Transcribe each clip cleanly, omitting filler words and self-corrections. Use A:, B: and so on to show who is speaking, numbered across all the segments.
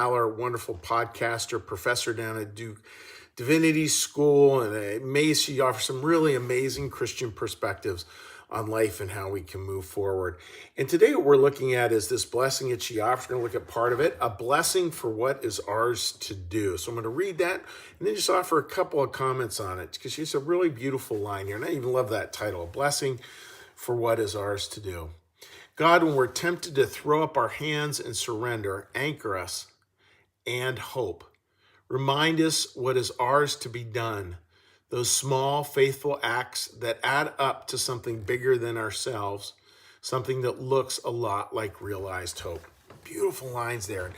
A: Haller, wonderful podcaster, professor down at Duke Divinity School, and she offers some really amazing Christian perspectives on life and how we can move forward. And today what we're looking at is this blessing that she offers. We're going to look at part of it, a blessing for what is ours to do. So I'm going to read that and then just offer a couple of comments on it because she has a really beautiful line here. And I even love that title, a blessing for what is ours to do. God, when we're tempted to throw up our hands and surrender, anchor us and hope. Remind us what is ours to be done. Those small, faithful acts that add up to something bigger than ourselves, something that looks a lot like realized hope. Beautiful lines there.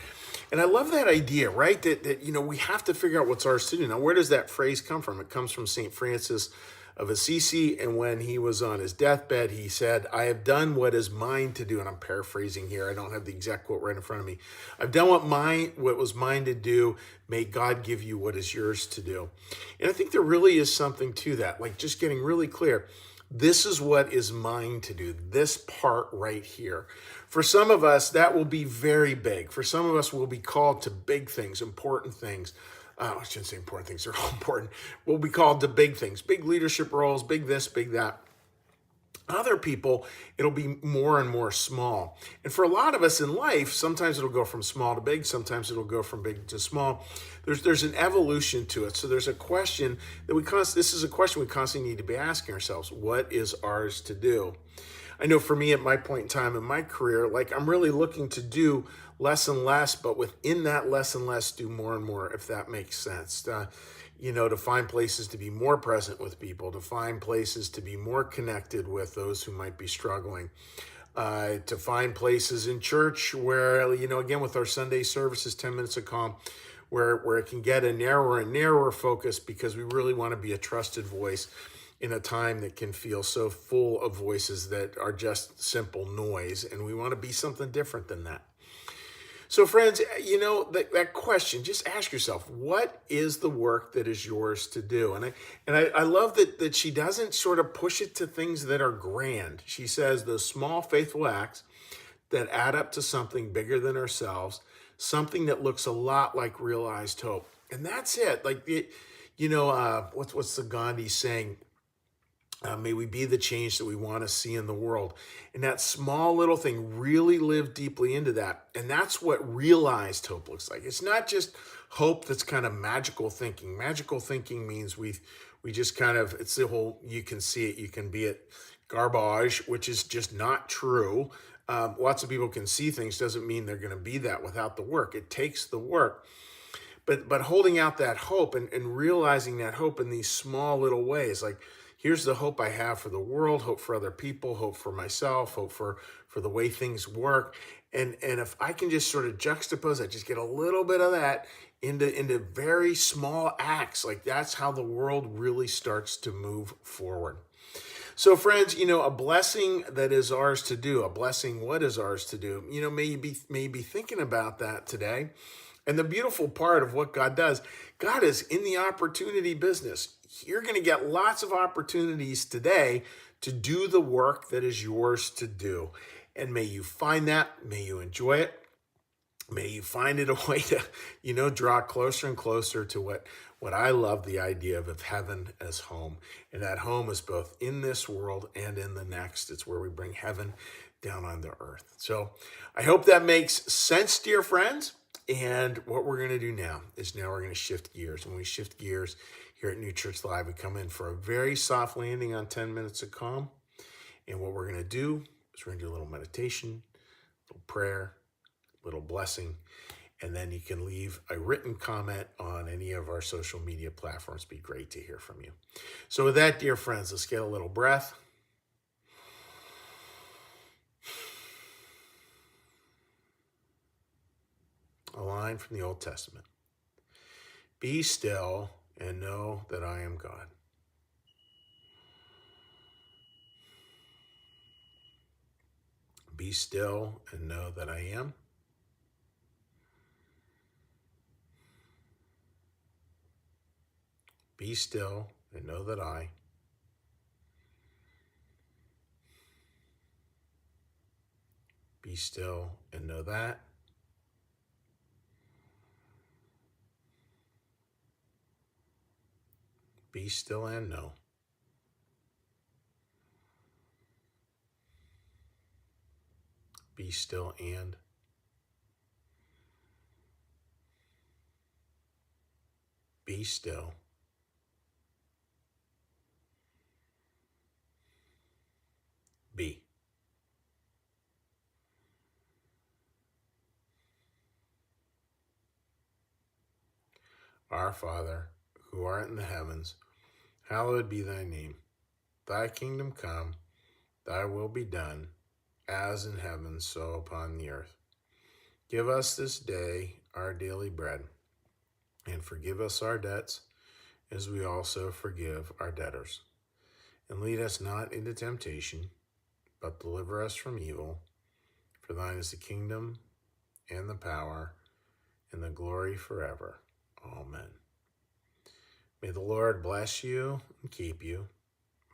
A: And I love that idea, right? That we have to figure out what's ours to do. Now, where does that phrase come from? It comes from St. Francis of Assisi, and when he was on his deathbed, he said, I have done what is mine to do, and I'm paraphrasing here. I don't have the exact quote right in front of me. I've done what was mine to do. May God give you what is yours to do. And I think there really is something to that, like just getting really clear. This is what is mine to do, this part right here. For some of us, that will be very big. For some of us, we'll be called to big things, important things. I shouldn't say important things, they're all important. We'll be called to big things, big leadership roles, big this, big that. Other people, it'll be more and more small. And for a lot of us in life, sometimes it'll go from small to big, sometimes it'll go from big to small. There's an evolution to it. So there's a question that this is a question we constantly need to be asking ourselves. What is ours to do? I know for me at my point in time in my career, like I'm really looking to do less and less, but within that less and less, do more and more, if that makes sense. To find places to be more present with people, to find places to be more connected with those who might be struggling, to find places in church where, again, with our Sunday services, 10 minutes of calm, where it can get a narrower and narrower focus because we really want to be a trusted voice in a time that can feel so full of voices that are just simple noise, and we want to be something different than that. So friends, that question, just ask yourself, what is the work that is yours to do? And I love that she doesn't sort of push it to things that are grand. She says those small, faithful acts that add up to something bigger than ourselves, something that looks a lot like realized hope. And that's it. Like, what's the Gandhi saying? May we be the change that we want to see in the world. And that small little thing, really live deeply into that. And that's what realized hope looks like. It's not just hope that's kind of magical thinking. Magical thinking means we just kind of, it's the whole, you can see it, you can be it garbage, which is just not true. Lots of people can see things, doesn't mean they're going to be that without the work. It takes the work. But holding out that hope and realizing that hope in these small little ways, like, here's the hope I have for the world, hope for other people, hope for myself, hope for the way things work. And if I can just sort of juxtapose that, just get a little bit of that into very small acts, like that's how the world really starts to move forward. So friends, a blessing that is ours to do, a blessing what is ours to do, may you be thinking about that today. And the beautiful part of what God does, God is in the opportunity business. You're going to get lots of opportunities today to do the work that is yours to do. And may you find that, may you enjoy it. May you find it a way to, draw closer and closer to what I love the idea of heaven as home. And that home is both in this world and in the next. It's where we bring heaven down on the earth. So I hope that makes sense, dear friends. And what we're going to do now we're going to shift gears. When we shift gears here at New Church Live, we come in for a very soft landing on 10 minutes of calm. And what we're going to do is we're going to do a little meditation, a little prayer, a little blessing, and then you can leave a written comment on any of our social media platforms. It'd be great to hear from you. So with that, dear friends, let's get a little breath. A line from the Old Testament. Be still and know that I am God. Be still and know that I am. Be still and know that I. Be still and know that. Be still and know. Be still and. Be still. Be. Our Father, who art in the heavens, hallowed be thy name. Thy kingdom come, thy will be done, as in heaven, so upon the earth. Give us this day our daily bread, and forgive us our debts, as we also forgive our debtors. And lead us not into temptation, but deliver us from evil. For thine is the kingdom, and the power, and the glory forever. Amen. May the Lord bless you and keep you.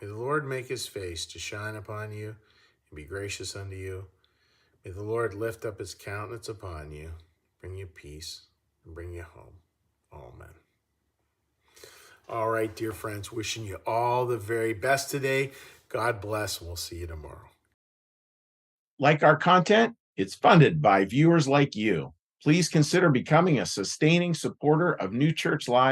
A: May the Lord make his face to shine upon you and be gracious unto you. May the Lord lift up his countenance upon you, bring you peace, and bring you home. Amen. All right, dear friends, wishing you all the very best today. God bless, and we'll see you tomorrow.
B: Like our content? It's funded by viewers like you. Please consider becoming a sustaining supporter of New Church Live.